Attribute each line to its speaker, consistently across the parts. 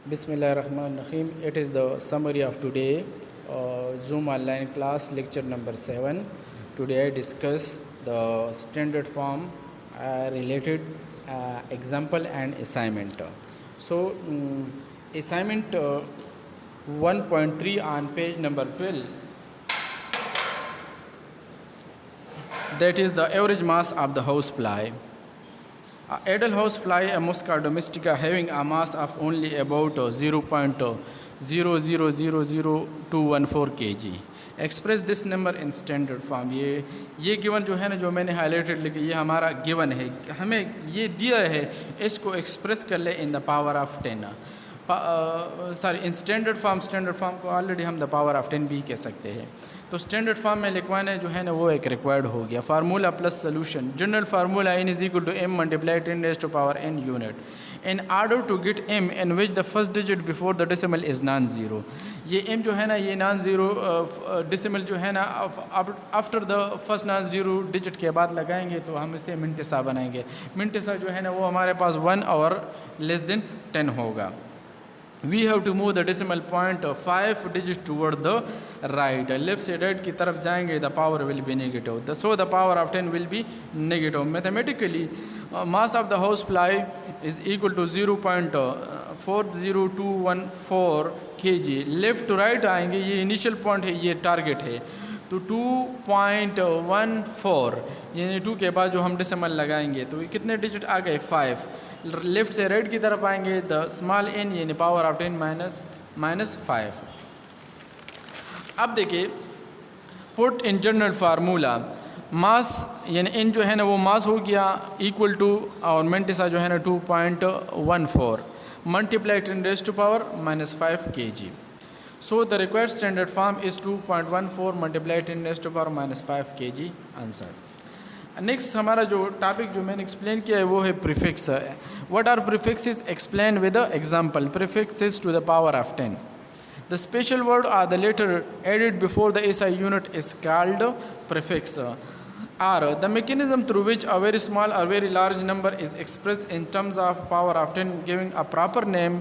Speaker 1: Bismillahirrahmanirrahim. It is the summary of today, Zoom online class lecture number 7. Today I discuss the standard form related example and assignment. So assignment 1.3 on page number 12, that is the average mass of the housefly. Adult housefly, a Musca domestica, having a mass of only about 0.0000214 kg. Express this number in standard form. ये given जो है ना, जो मैंने highlighted लिखी, ये हमारा given है, हमें ये दिया है, इसको एक्सप्रेस कर ले in the power of 10, sorry in standard form को ऑलरेडी हम द पावर ऑफ 10 भी कह सकते हैं। तो स्टैंडर्ड फॉर्म में लिखवाना जो है ना वो एक रिक्वायर्ड हो गया। Formula plus solution. General formula n is equal to m multiply 10 raise to power n unit in order to get m in which the first digit before the decimal is non zero. ये m जो है ना, ये non zero decimal जो है ना after the first non zero digit के बाद लगाएंगे तो हम इसे मिंटेसा बनाएंगे। मिंटेसा जो है ना वो हमारे पास 1 और लेस देन 10 होगा। We have to move the decimal point 5 digits toward the right. Left से right की तरफ जाएंगे, the power will be negative. So the power of 10 will be negative. Mathematically, mass of the housefly is equal to 0.40214 kg. Left to right आएंगे, ये initial point है, ये target है, तो 2.14 यानी 2 के बाद जो हम डेसिमल लगाएंगे तो ये कितने डिजिट आ गए? 5। लेफ़्ट से राइट की तरफ आएंगे, द स्मॉल n यानी पावर ऑफ 10 माइनस 5। अब देखिए, पुट इन जनरल फार्मूला, मास यानी n जो है ना वो मास हो गया इक्वल टू, और मेंटेसा जो है ना 2.14 multiply 10 raise to power -5 kg. So the required standard form is 2.14 multiplied 10 raised to power -5 kg answer. Next हमारा जो टॉपिक जो मैंने एक्सप्लेन किया है वो है prefix. What are prefixes? Explain with the example. Prefixes to the power of 10। The special word are the letter added before the SI unit is called prefix. Or the mechanism through which a very small or very large number is expressed in terms of power of 10 giving a proper name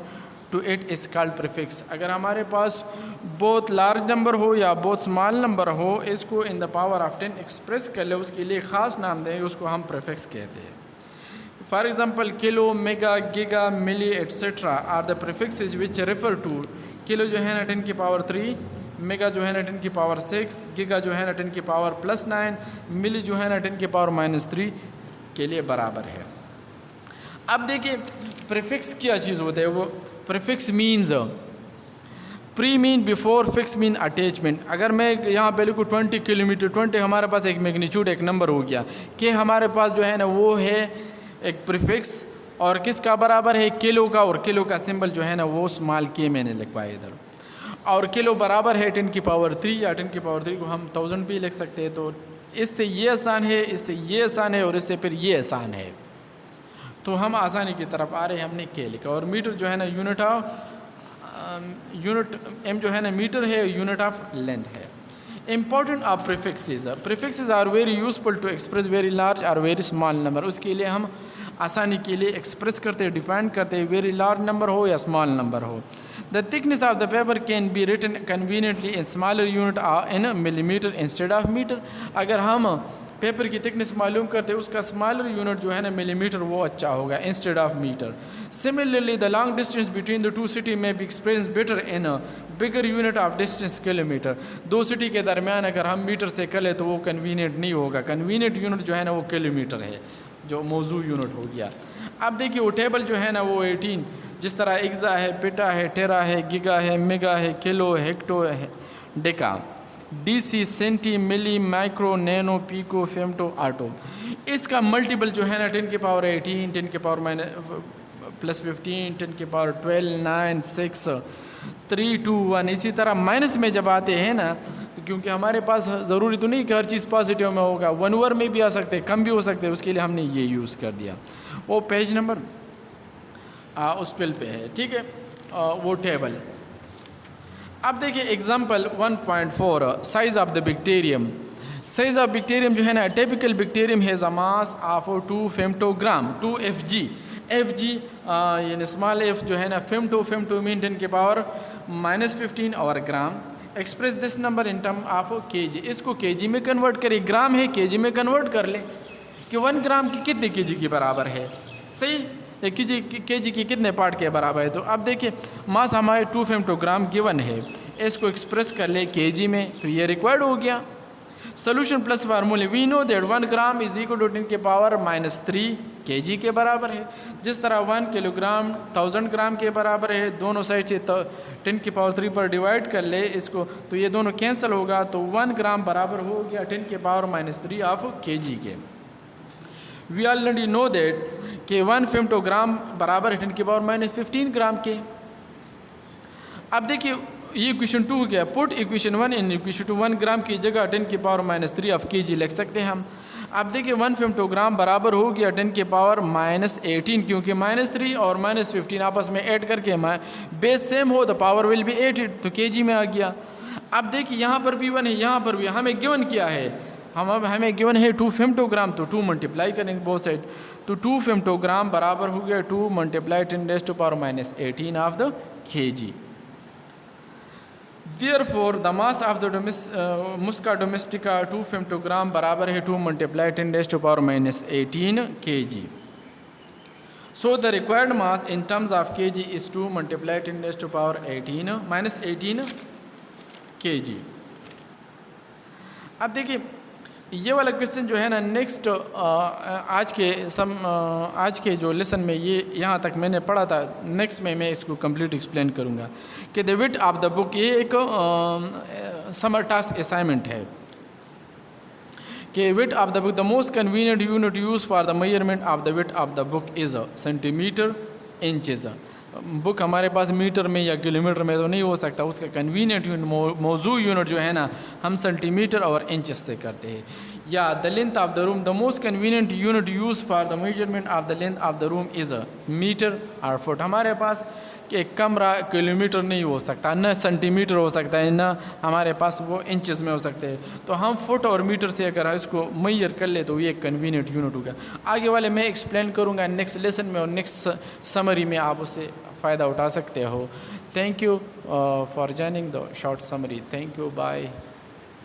Speaker 1: to it is called prefix. अगर हमारे पास बहुत large number हो या बहुत small number हो, इसको in the power of 10 express कर ले, उसके लिए ख़ास नाम देंगे, उसको हम प्रीफिक्स कहते हैं। For example kilo, mega, giga, milli etcetera are the prefixes which refer to. Kilo जो है ना 10 की पावर 3, मेगा जो है ना 10 की पावर 6, गीगा जो है ना 10 की पावर +9, मिली जो है ना 10 की पावर -3 के लिए बराबर है। अब देखिए प्रीफिक्स क्या चीज़ होता है। वो prefix means pre mean before, fix mean attachment. अगर मैं यहाँ पे लिखूँ 20 किलोमीटर, 20 हमारे पास एक मैग्नीट्यूड, एक नंबर हो गया, कि हमारे पास जो है ना वो है एक प्रीफिक्स, और किसका बराबर है? किलो का। और किलो का सिंबल जो है ना वो स्मॉल के मैंने लिखवाया इधर। और किलो बराबर है 10 की पावर 3, या 10 की पावर 3 को हम 1000 भी लिख सकते हैं। तो इससे ये आसान है, इससे ये आसान है, और इससे फिर ये आसान है। तो हम आसानी की तरफ आ रहे हैं, हमने के लिखा। और मीटर जो है ना यूनिट एम जो है ना मीटर है, यूनिट ऑफ लेंथ है। Important of prefixes. Prefixes are very useful to express very large और वेरी स्मॉल नंबर। उसके लिए हम आसानी के लिए एक्सप्रेस करते हैं, डिफाइन करते हैं, वेरी लार्ज नंबर हो या स्मॉल नंबर हो। The thickness of the paper can be written conveniently in smaller unit in millimetre instead of metre. अगर हम पेपर की थिकनेस मालूम करते हैं, उसका स्मॉलर यूनिट जो है ना मिलीमीटर, वो अच्छा होगा instead of metre. Similarly the long distance between the two city में be experience better in bigger unit of distance kilometre. दो सिटी के दरमियान अगर हम मीटर से करें तो वो कन्वीनियंट नहीं होगा। कन्वीनियंट यूनिट जो है ना वो किलोमीटर है, जो मौजू यूनिट हो गया। अब देखिए वो टेबल जो है ना वो 18, जिस तरह एक्सा है, पिटा है, टेरा है, गीगा है, मेगा है, किलो, हेक्टो है, deca, DC, centi, milli, micro, nano, pico, femto, atto. इसका मल्टीपल जो है ना 10 की पावर 18, 10 की पावर +15, 10 की पावर 12, 9, 6, 3, 2, 1। इसी तरह माइनस में जब आते हैं ना, तो क्योंकि हमारे पास ज़रूरी तो नहीं कि हर चीज़ पॉजिटिव में होगा, 1 ओवर में भी आ सकते हैं, कम भी हो सकते हैं, उसके लिए हमने ये यूज़ कर दिया। वो पेज नंबर उस पेल पे है, ठीक है, वो टेबल। अब देखिए example 1.4 size of the bacterium. Size of bacterium जो है ना, typical bacterium has a mass of 2 फेमटोग्राम 2 Fg F G यानी स्मॉल एफ जो है ना फेम टू मीन 10 के पावर -15 और gram. Express this number in term of KG, इसको केजी में कन्वर्ट करिए, ग्राम है केजी में कन्वर्ट कर ले कि 1 ग्राम की कितने केजी के बराबर है, सही, या केजी की कितने पार्ट के बराबर है। तो अब देखिए मास हमारे 2 फेमटोग्राम गिवन है, इसको एक्सप्रेस कर ले केजी में, तो ये रिक्वायर्ड हो गया। सोल्यूशन प्लस फार्मूले, we know that 1 gram is equal to 10 के पावर -3 केजी के बराबर है। जिस तरह 1 किलोग्राम 1000 ग्राम के बराबर है, दोनों साइड से 10 की पावर 3 पर डिवाइड कर ले इसको, तो ये दोनों कैंसिल होगा, तो 1 ग्राम बराबर हो गया 10 के पावर -3 ऑफ केजी के। वी ऑलरेडी नो दैट कि 1 फेमटोग्राम बराबर है 10 की पावर -15 ग्राम के। अब देखिए ये इक्वेशन 2 हो गया, पुट इक्वेशन 1 इन इक्वेशन 2, 1 ग्राम की जगह 10 की पावर -3 ऑफ केजी लिख सकते हैं हम। अब देखिए 1 फेमटोग्राम बराबर हो गया 10 की पावर -18, क्योंकि -3 और -15 आपस में ऐड करके बेस सेम हो तो पावर विल बी 8, तो केजी में आ गया। अब देखिए यहाँ पर भी 1 है, यहाँ पर भी हमें गिवन क्या है, हमें गिवन है 2 फेमटोग्राम, तो 2 मल्टीप्लाई करेंगे बोथ साइड, तो 2 फेमटोग्राम बराबर हो गया 2 multiply 10 to power -18 of the KG. Therefore, the mass of the Musca domestica 2 femtogram बराबर है 2 multiply 10 to power -18 kg. So the required mass in terms of kg is 2 multiply 10 to power -18 kg. अब देखिए ये वाला question जो है ना next आज के जो लेसन में ये यहाँ तक मैंने पढ़ा था, नेक्स्ट में मैं इसको कंप्लीट एक्सप्लेन करूँगा कि the width of the book, ये एक समर टास्क असाइनमेंट है कि width of the book, the most convenient unit use for the measurement of the width of the book is centimetre inches. Book हमारे पास metre में या kilometre में तो नहीं हो सकता, उसका कन्वीनियंट यूनिट मौजू यूनिट जो है ना हम सेंटीमीटर और इंचेस से करते हैं। या the length of the room, the most convenient unit use for the measurement of the length of the room is metre और फुट। हमारे पास एक कमरा किलोमीटर नहीं हो सकता, न सेंटीमीटर हो सकता है, न हमारे पास वो इंचेस में हो सकते हैं, तो हम फुट और मीटर से अगर इसको मेजर कर ले तो ये कन्वीनियंट यूनिट होगा। आगे वाले मैं एक्सप्लेन करूँगा नेक्स्ट लेसन में और नेक्स्ट समरी में आप उससे फ़ायदा उठा सकते हो। Thank you for joining the short summary. Thank you, bye.